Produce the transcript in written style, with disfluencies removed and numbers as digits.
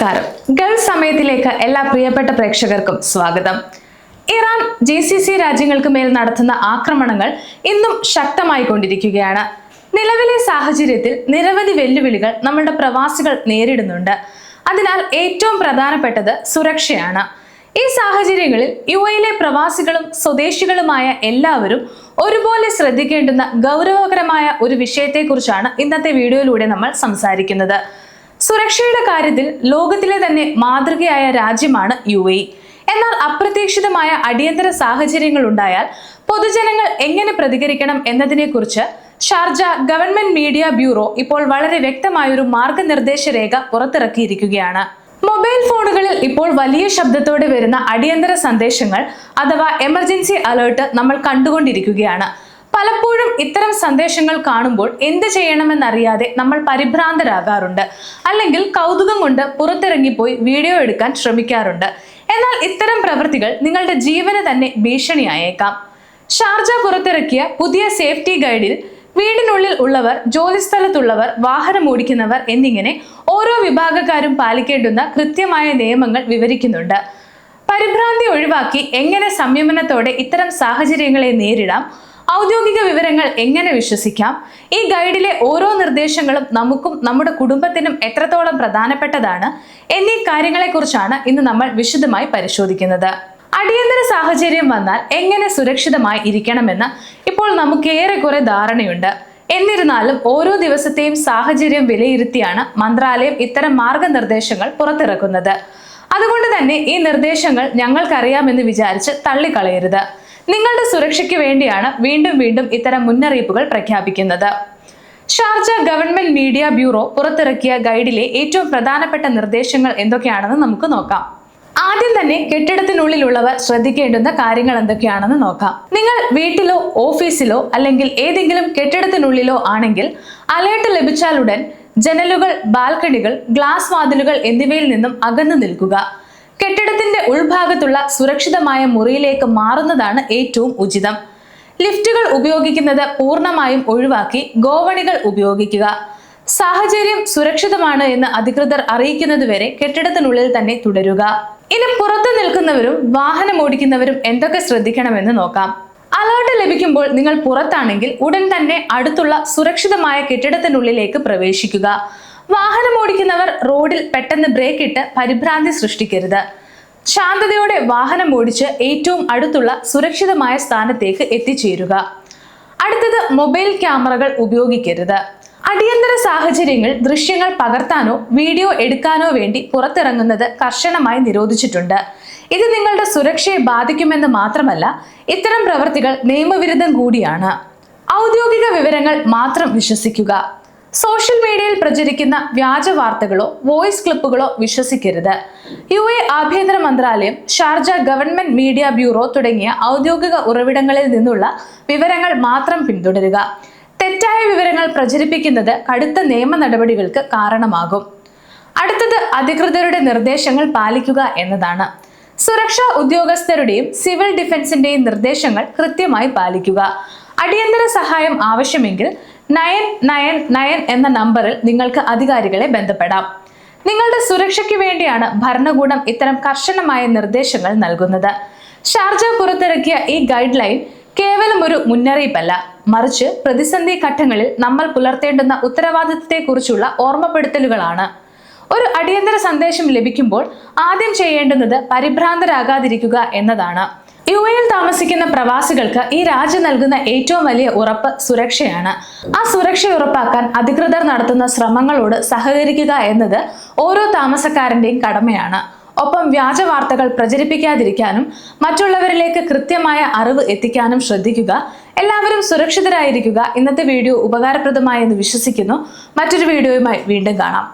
നമസ്കാരം. ഗൾഫ് സമയത്തിലേക്ക് എല്ലാ പ്രിയപ്പെട്ട പ്രേക്ഷകർക്കും സ്വാഗതം. ഇറാൻ GCC രാജ്യങ്ങൾക്ക് മേൽ നടത്തുന്ന ആക്രമണങ്ങൾ ഇന്നും ശക്തമായി കൊണ്ടിരിക്കുകയാണ്. നിലവിലെ സാഹചര്യത്തിൽ നിരവധി വെല്ലുവിളികൾ നമ്മുടെ പ്രവാസികൾ നേരിടുന്നുണ്ട്. അതിനാൽ ഏറ്റവും പ്രധാനപ്പെട്ടത് സുരക്ഷയാണ്. ഈ സാഹചര്യങ്ങളിൽ UAE പ്രവാസികളും സ്വദേശികളുമായ എല്ലാവരും ഒരുപോലെ ശ്രദ്ധിക്കേണ്ടുന്ന ഗൗരവകരമായ ഒരു വിഷയത്തെക്കുറിച്ചാണ് ഇന്നത്തെ വീഡിയോയിലൂടെ നമ്മൾ സംസാരിക്കുന്നത്. സുരക്ഷയുടെ കാര്യത്തിൽ ലോകത്തിലെ തന്നെ മാതൃകയായ രാജ്യമാണ് UAE. എന്നാൽ അപ്രതീക്ഷിതമായ അടിയന്തര സാഹചര്യങ്ങൾ ഉണ്ടായാൽ പൊതുജനങ്ങൾ എങ്ങനെ പ്രതികരിക്കണം എന്നതിനെക്കുറിച്ച് ഷാർജ ഗവൺമെന്റ് മീഡിയ ബ്യൂറോ ഇപ്പോൾ വളരെ വ്യക്തമായൊരു മാർഗനിർദ്ദേശ രേഖ പുറത്തിറക്കിയിരിക്കുകയാണ്. മൊബൈൽ ഫോണുകളിൽ ഇപ്പോൾ വലിയ ശബ്ദത്തോടെ വരുന്ന അടിയന്തര സന്ദേശങ്ങൾ അഥവാ എമർജൻസി അലേർട്ട് നമ്മൾ കണ്ടുകൊണ്ടിരിക്കുകയാണ്. പലപ്പോഴും ഇത്തരം സന്ദേശങ്ങൾ കാണുമ്പോൾ എന്ത് ചെയ്യണമെന്നറിയാതെ നമ്മൾ പരിഭ്രാന്തരാകാറുണ്ട്, അല്ലെങ്കിൽ കൗതുകം കൊണ്ട് പുറത്തിറങ്ങിപ്പോയി വീഡിയോ എടുക്കാൻ ശ്രമിക്കാറുണ്ട്. എന്നാൽ ഇത്തരം പ്രവൃത്തികൾ നിങ്ങളുടെ ജീവന് തന്നെ ഭീഷണിയായേക്കാം. ഷാർജ പുറത്തിറക്കിയ പുതിയ സേഫ്റ്റി ഗൈഡിൽ വീടിനുള്ളിൽ ഉള്ളവർ, ജോലിസ്ഥലത്തുള്ളവർ, വാഹനം ഓടിക്കുന്നവർ എന്നിങ്ങനെ ഓരോ വിഭാഗക്കാരും പാലിക്കേണ്ടുന്ന കൃത്യമായ നിയമങ്ങൾ വിവരിക്കുന്നുണ്ട്. പരിഭ്രാന്തി ഒഴിവാക്കി എങ്ങനെ സംയമനത്തോടെ ഇത്തരം സാഹചര്യങ്ങളെ നേരിടാം, ഔദ്യോഗിക വിവരങ്ങൾ എങ്ങനെ വിശ്വസിക്കാം, ഈ ഗൈഡിലെ ഓരോ നിർദ്ദേശങ്ങളും നമുക്കും നമ്മുടെ കുടുംബത്തിനും എത്രത്തോളം പ്രധാനപ്പെട്ടതാണ് എന്നീ കാര്യങ്ങളെക്കുറിച്ചാണ് ഇന്ന് നമ്മൾ വിശദമായി പരിശോധിക്കുന്നത്. അടിയന്തര സാഹചര്യം വന്നാൽ എങ്ങനെ സുരക്ഷിതമായി ഇരിക്കണമെന്ന് ഇപ്പോൾ നമുക്ക് ഏറെക്കുറെ ധാരണയുണ്ട്. എന്നിരുന്നാലും ഓരോ ദിവസത്തെയും സാഹചര്യം വിലയിരുത്തിയാണ് മന്ത്രാലയം ഇത്തരം മാർഗനിർദ്ദേശങ്ങൾ പുറത്തിറക്കുന്നത്. അതുകൊണ്ട് തന്നെ ഈ നിർദ്ദേശങ്ങൾ ഞങ്ങൾക്കറിയാമെന്ന് വിചാരിച്ച് തള്ളിക്കളയരുത്. നിങ്ങളുടെ സുരക്ഷയ്ക്ക് വേണ്ടിയാണ് വീണ്ടും വീണ്ടും ഇത്തരം മുന്നറിയിപ്പുകൾ പ്രഖ്യാപിക്കുന്നത്. ഷാർജ ഗവൺമെന്റ് മീഡിയ ബ്യൂറോ പുറത്തിറക്കിയ ഗൈഡിലെ ഏറ്റവും പ്രധാനപ്പെട്ട നിർദ്ദേശങ്ങൾ എന്തൊക്കെയാണെന്ന് നമുക്ക് നോക്കാം. ആദ്യം തന്നെ കെട്ടിടത്തിനുള്ളിലുള്ളവർ ശ്രദ്ധിക്കേണ്ടുന്ന കാര്യങ്ങൾ എന്തൊക്കെയാണെന്ന് നോക്കാം. നിങ്ങൾ വീട്ടിലോ ഓഫീസിലോ അല്ലെങ്കിൽ ഏതെങ്കിലും കെട്ടിടത്തിനുള്ളിലോ ആണെങ്കിൽ അലേർട്ട് ലഭിച്ചാലുടൻ ജനലുകൾ, ബാൽക്കണികൾ, ഗ്ലാസ് വാതിലുകൾ എന്നിവയിൽ നിന്നും അകന്നു നിൽക്കുക. കെട്ടിടത്തിന്റെ ഉൾഭാഗത്തുള്ള സുരക്ഷിതമായ മുറിയിലേക്ക് മാറുന്നതാണ് ഏറ്റവും ഉചിതം. ലിഫ്റ്റുകൾ ഉപയോഗിക്കുന്നത് പൂർണ്ണമായും ഒഴിവാക്കി ഗോവണികൾ ഉപയോഗിക്കുക. സാഹചര്യം സുരക്ഷിതമാണ് എന്ന് അധികൃതർ അറിയിക്കുന്നതുവരെ കെട്ടിടത്തിനുള്ളിൽ തന്നെ തുടരുക. ഇനി പുറത്തു നിൽക്കുന്നവരും വാഹനം ഓടിക്കുന്നവരും എന്തൊക്കെ ശ്രദ്ധിക്കണമെന്ന് നോക്കാം. അലേർട്ട് ലഭിക്കുമ്പോൾ നിങ്ങൾ പുറത്താണെങ്കിൽ ഉടൻ തന്നെ അടുത്തുള്ള സുരക്ഷിതമായ കെട്ടിടത്തിനുള്ളിലേക്ക് പ്രവേശിക്കുക. വാഹനം ഓടിക്കുന്നവർ റോഡിൽ പെട്ടെന്ന് ബ്രേക്ക് ഇട്ട് പരിഭ്രാന്തി സൃഷ്ടിക്കരുത്. ശാന്തതയോടെ വാഹനം ഓടിച്ച് ഏറ്റവും അടുത്തുള്ള സുരക്ഷിതമായ സ്ഥാനത്തേക്ക് എത്തിച്ചേരുക. അടുത്തത്, മൊബൈൽ ക്യാമറകൾ ഉപയോഗിക്കരുത്. അടിയന്തര സാഹചര്യങ്ങളിൽ ദൃശ്യങ്ങൾ പകർത്താനോ വീഡിയോ എടുക്കാനോ വേണ്ടി പുറത്തിറങ്ങുന്നത് കർശനമായി നിരോധിച്ചിട്ടുണ്ട്. ഇത് നിങ്ങളുടെ സുരക്ഷയെ ബാധിക്കുമെന്ന് മാത്രമല്ല, ഇത്തരം പ്രവൃത്തികൾ നിയമവിരുദ്ധം കൂടിയാണ്. ഔദ്യോഗിക വിവരങ്ങൾ മാത്രം വിശ്വസിക്കുക. സോഷ്യൽ മീഡിയയിൽ പ്രചരിക്കുന്ന വ്യാജ വാർത്തകളോ വോയിസ് ക്ലിപ്പുകളോ വിശ്വസിക്കരുത്. UAE ആഭ്യന്തര മന്ത്രാലയം, ഷാർജ ഗവൺമെന്റ് മീഡിയ ബ്യൂറോ തുടങ്ങിയ ഔദ്യോഗിക ഉറവിടങ്ങളിൽ നിന്നുള്ള വിവരങ്ങൾ മാത്രം പിന്തുടരുക. തെറ്റായ വിവരങ്ങൾ പ്രചരിപ്പിക്കുന്നത് കടുത്ത നിയമ നടപടികൾക്ക് കാരണമാകും. അടുത്തത്, അധികൃതരുടെ നിർദ്ദേശങ്ങൾ പാലിക്കുക എന്നതാണ്. സുരക്ഷാ ഉദ്യോഗസ്ഥരുടെയും സിവിൽ ഡിഫൻസിന്റെയും നിർദ്ദേശങ്ങൾ കൃത്യമായി പാലിക്കുക. അടിയന്തര സഹായം ആവശ്യമെങ്കിൽ 999 എന്ന നമ്പറിൽ നിങ്ങൾക്ക് അധികാരികളെ ബന്ധപ്പെടാം. നിങ്ങളുടെ സുരക്ഷയ്ക്ക് വേണ്ടിയാണ് ഭരണകൂടം ഇത്തരം കർശനമായ നിർദ്ദേശങ്ങൾ നൽകുന്നത്. ഷാർജ പുറത്തിറക്കിയ ഈ ഗൈഡ് ലൈൻ കേവലം ഒരു മുന്നറിയിപ്പല്ല, മറിച്ച് പ്രതിസന്ധി ഘട്ടങ്ങളിൽ നമ്മൾ പുലർത്തേണ്ടുന്ന ഉത്തരവാദിത്തത്തെക്കുറിച്ചുള്ള ഓർമ്മപ്പെടുത്തലുകളാണ്. ഒരു അടിയന്തര സന്ദേശം ലഭിക്കുമ്പോൾ ആദ്യം ചെയ്യേണ്ടുന്നത് പരിഭ്രാന്തരാകാതിരിക്കുക എന്നതാണ്. UAE താമസിക്കുന്ന പ്രവാസികൾക്ക് ഈ രാജ്യം നൽകുന്ന ഏറ്റവും വലിയ ഉറപ്പ് സുരക്ഷയാണ്. ആ സുരക്ഷ ഉറപ്പാക്കാൻ അധികൃതർ നടത്തുന്ന ശ്രമങ്ങളോട് സഹകരിക്കുക എന്നത് ഓരോ താമസക്കാരന്റെയും കടമയാണ്. ഒപ്പം വ്യാജ വാർത്തകൾ പ്രചരിപ്പിക്കാതിരിക്കാനും മറ്റുള്ളവരിലേക്ക് കൃത്യമായ അറിവ് എത്തിക്കാനും ശ്രദ്ധിക്കുക. എല്ലാവരും സുരക്ഷിതരായിരിക്കുക. ഇന്നത്തെ വീഡിയോ ഉപകാരപ്രദമായെന്ന് വിശ്വസിക്കുന്നു. മറ്റൊരു വീഡിയോയുമായി വീണ്ടും കാണാം.